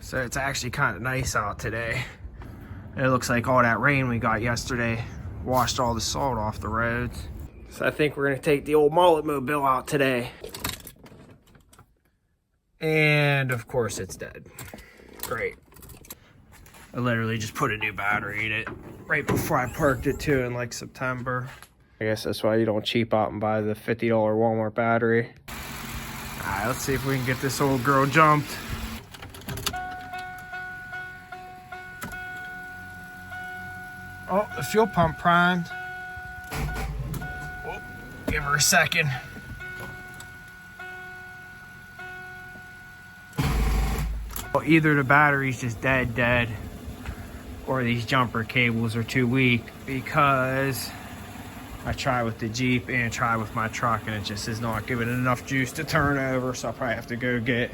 So it's actually kind of nice out today. It looks like all that rain we got yesterday washed all the salt off the roads. So I think we're gonna take the old mullet mobile out today. And of course it's dead. Great. I literally just put a new battery in it right before I parked it too in like September. I guess that's why you don't cheap out and buy the $50 Walmart battery. All right, let's see if we can get this old girl jumped. Oh, the fuel pump primed. Oh, give her a second. Well, either the battery's just dead, or these jumper cables are too weak, because I tried with the Jeep and tried with my truck and it just is not giving enough juice to turn over. So I'll probably have to go get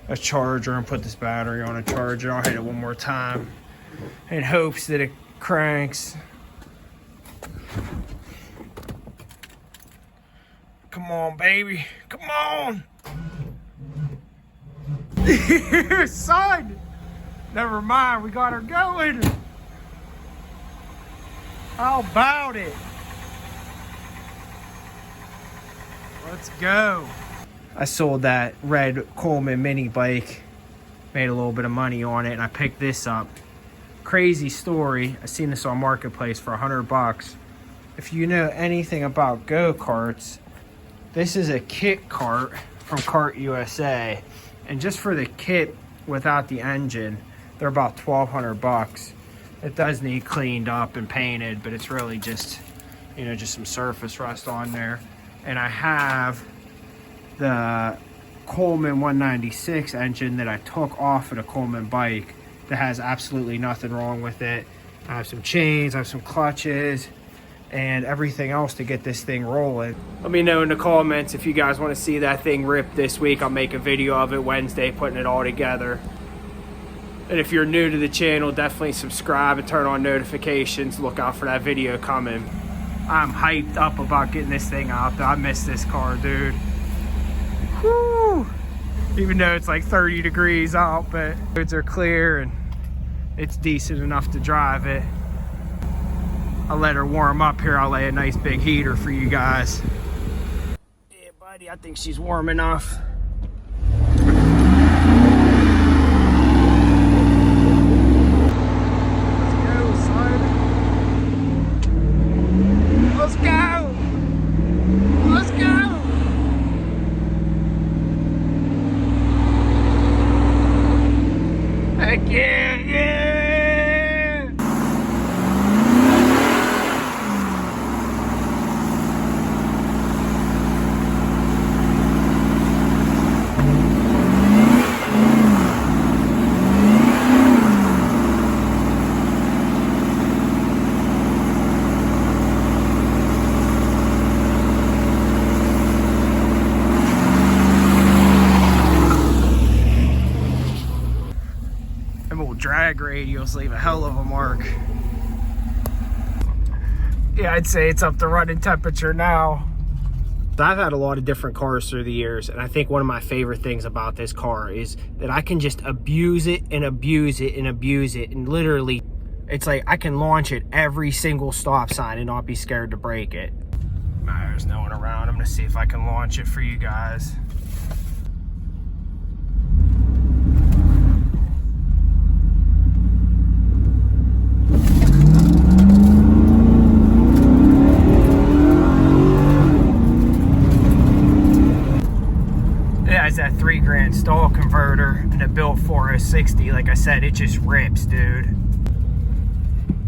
a charger and put this battery on a charger. I'll hit it one more time in hopes that it cranks. Come on, baby. Come on. Son. Never mind. We got her going. How about it? Let's go. I sold that red Coleman mini bike. Made a little bit of money on it. And I picked this up. Crazy story. I seen this on Marketplace for $100. If you know anything about go-karts, this is a kit cart from Kart USA, and just for the kit without the engine, they're about $1,200. It does need cleaned up and painted, but it's really just, you know, just some surface rust on there. And I have the Coleman 196 engine that I took off of the Coleman bike that has absolutely nothing wrong with it. I have some chains, I have some clutches, and everything else to get this thing rolling. Let me know in the comments if you guys want to see that thing ripped this week. I'll make a video of it Wednesday, putting it all together. And if you're new to the channel, definitely subscribe and turn on notifications. Look out for that video coming. I'm hyped up about getting this thing out there. I miss this car, dude. Whew. Even though it's like 30 degrees out, but roads are clear and it's decent enough to drive it. I'll let her warm up here. I'll lay a nice big heater for you guys. Yeah, buddy, I think she's warm enough. Let's go! Let's go! Heck yeah, yeah! Drag radials leave a hell of a mark. Yeah, I'd say it's up to running temperature now. I've had a lot of different cars through the years, and I think one of my favorite things about this car is that I can just abuse it and abuse it and abuse it, and literally it's like I can launch it every single stop sign and not be scared to break it. There's no one around. I'm gonna see if I can launch it for you guys. That $3 stall converter and a built 4060. Like I said, it just rips, dude.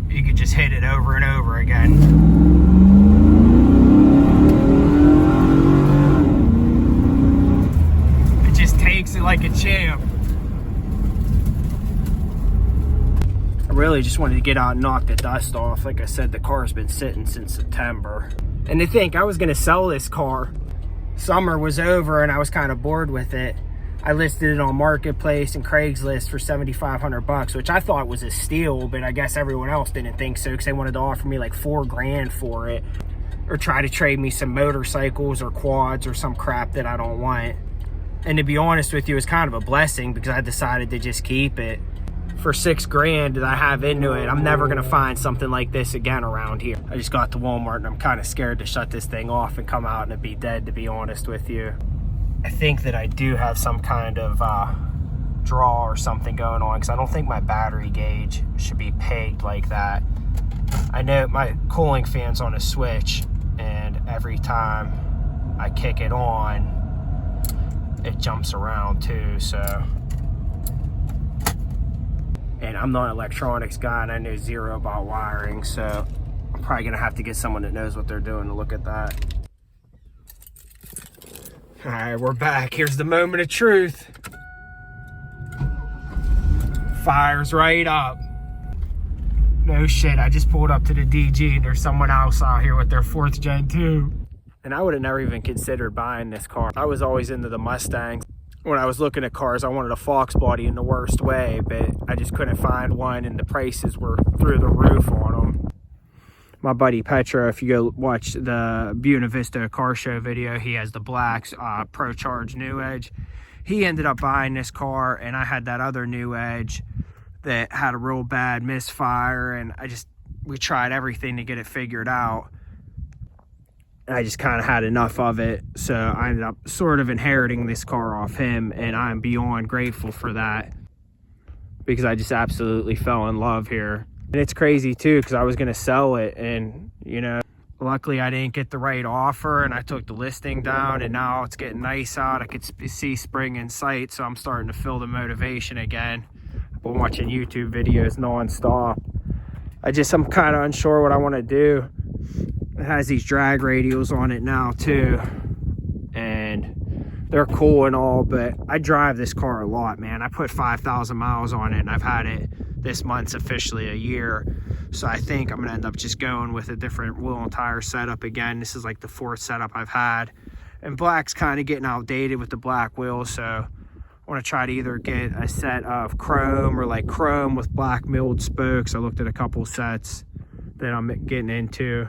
You could just hit it over and over again. It just takes it like a champ. I really just wanted to get out and knock the dust off. Like I said, the car's been sitting since September. And to think I was gonna sell this car, summer was over and I was kind of bored with it. I listed it on Marketplace and Craigslist for $7,500, which I thought was a steal, but I guess everyone else didn't think so because they wanted to offer me like $4 grand for it, or try to trade me some motorcycles or quads or some crap that I don't want. And to be honest with you, it was kind of a blessing because I decided to just keep it. For $6,000 that I have into it, I'm never gonna find something like this again around here. I just got to Walmart and I'm kind of scared to shut this thing off and come out and it'd be dead, to be honest with you. I think that I do have some kind of draw or something going on because I don't think my battery gauge should be pegged like that. I know my cooling fan's on a switch, and every time I kick it on, it jumps around too, so. And I'm not an electronics guy and I know zero about wiring, so I'm probably gonna have to get someone that knows what they're doing to look at that. All right, we're back. Here's the moment of truth. Fires right up. No shit, I just pulled up to the DG and there's someone else out here with their 4th Gen 2. And I would have never even considered buying this car. I was always into the Mustangs. When I was looking at cars, I wanted a Fox body in the worst way, but I just couldn't find one and the prices were through the roof on them. My buddy Petro, if you go watch the Buena Vista car show video, he has the blacks Pro Charge New Edge. He ended up buying this car, and I had that other New Edge that had a real bad misfire, and we tried everything to get it figured out. And I just kind of had enough of it, so I ended up sort of inheriting this car off him, and I'm beyond grateful for that because I just absolutely fell in love here. And it's crazy too because I was going to sell it, and you know, luckily I didn't get the right offer and I took the listing down, and now it's getting nice out. I could see spring in sight, so I'm starting to feel the motivation again. I've been watching YouTube videos non-stop. I'm kind of unsure what I want to do. It has these drag radials on it now too, and they're cool and all, but I drive this car a lot, man. I put 5,000 miles on it, and I've had it this month's officially a year. So I think I'm gonna end up just going with a different wheel and tire setup again. This is like the 4th setup I've had, and black's kind of getting outdated with the black wheels, so I want to try to either get a set of chrome or like chrome with black milled spokes. I looked at a couple sets that I'm getting into.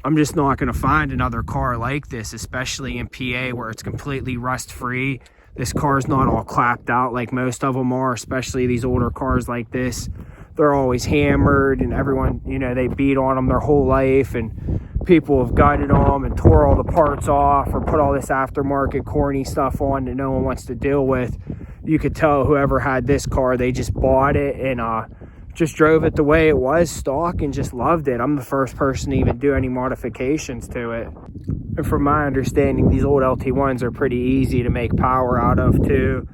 I'm just not going to find another car like this, especially in PA where it's completely rust free. This car's not all clapped out like most of them are, especially these older cars like this. They're always hammered, and everyone, you know, they beat on them their whole life, and people have gutted them and tore all the parts off or put all this aftermarket corny stuff on that no one wants to deal with. You could tell whoever had this car, they just bought it and just drove it the way it was stock and just loved it. I'm the first person to even do any modifications to it. And from my understanding, these old LT1s are pretty easy to make power out of too.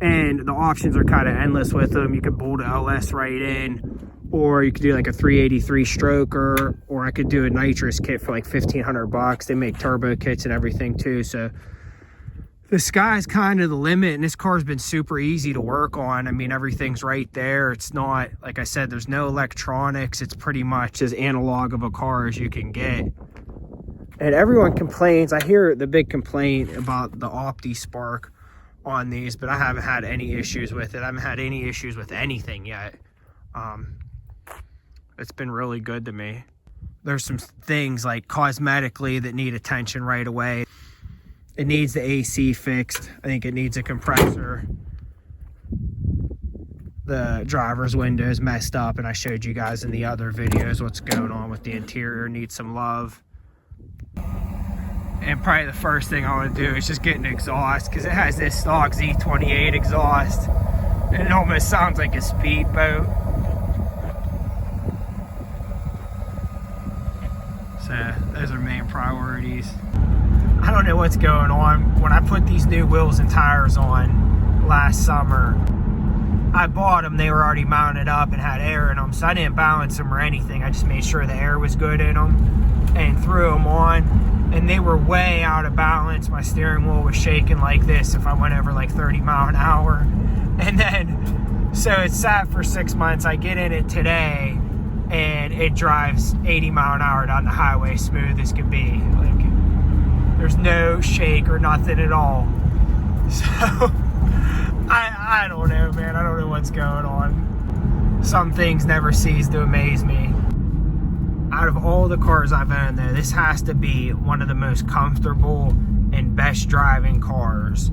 And the options are kind of endless with them. You could bolt a LS right in, or you could do like a 383 stroker, or I could do a nitrous kit for like 1,500 bucks. They make turbo kits and everything too. So the sky's kind of the limit, and this car's been super easy to work on. I mean, everything's right there. It's not, like I said, there's no electronics. It's pretty much as analog of a car as you can get. And everyone complains. I hear the big complaint about the Opti Spark on these, but I haven't had any issues with it. I haven't had any issues with anything yet. It's been really good to me. There's some things like cosmetically that need attention right away. It needs the AC fixed. I think it needs a compressor. The driver's window is messed up, and I showed you guys in the other videos what's going on with the interior. Needs some love. And probably the first thing I want to do is just get an exhaust, because it has this stock Z28 exhaust, and it almost sounds like a speedboat. So those are main priorities. I don't know what's going on. When I put these new wheels and tires on last summer, I bought them, they were already mounted up and had air in them, so I didn't balance them or anything. I just made sure the air was good in them and threw them on, and they were way out of balance. My steering wheel was shaking like this if I went over like 30 mile an hour. And then, so it sat for 6 months. I get in it today, and it drives 80 mile an hour down the highway smooth as can be. Like, there's no shake or nothing at all. So I don't know, man. I don't know what's going on. Some things never cease to amaze me. Out of all the cars I've owned, though, this has to be one of the most comfortable and best driving cars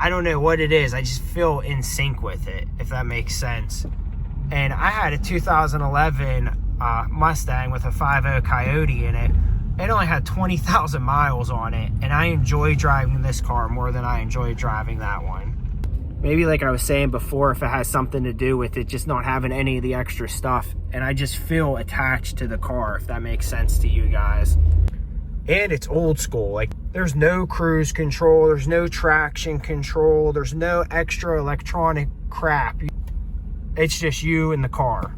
I don't know what it is. I just feel in sync with it, if that makes sense. And I had a 2011 Mustang with a 5.0 Coyote in it. It only had 20,000 miles on it, and I enjoy driving this car more than I enjoy driving that one. Maybe like I was saying before, if it has something to do with it just not having any of the extra stuff, and I just feel attached to the car, if that makes sense to you guys. And it's old school. Like, there's no cruise control, there's no traction control, there's no extra electronic crap. It's just you and the car.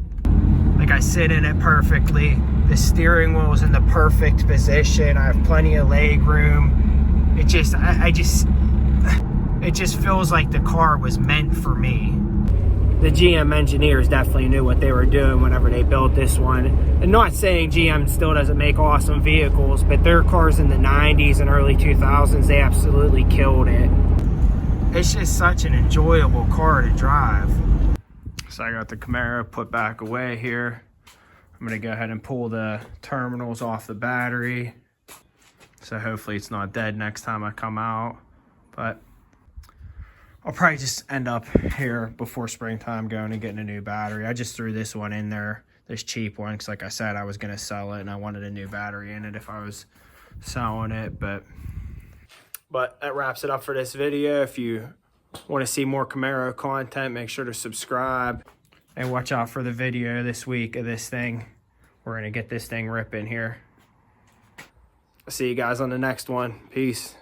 Like, I sit in it perfectly. The steering wheel is in the perfect position. I have plenty of leg room. It just, it just feels like the car was meant for me. The GM engineers definitely knew what they were doing whenever they built this one. And not saying GM still doesn't make awesome vehicles, but their cars in the 90s and early 2000s, they absolutely killed it. It's just such an enjoyable car to drive. So I got the Camaro put back away here. I'm gonna go ahead and pull the terminals off the battery. So hopefully it's not dead next time I come out. But I'll probably just end up here before springtime going and getting a new battery. I just threw this one in there, this cheap one, because like I said, I was gonna sell it and I wanted a new battery in it if I was selling it. But that wraps it up for this video. If you want to see more Camaro content, make sure to subscribe and watch out for the video this week of this thing. We're gonna get this thing ripping here. I'll see you guys on the next one. Peace.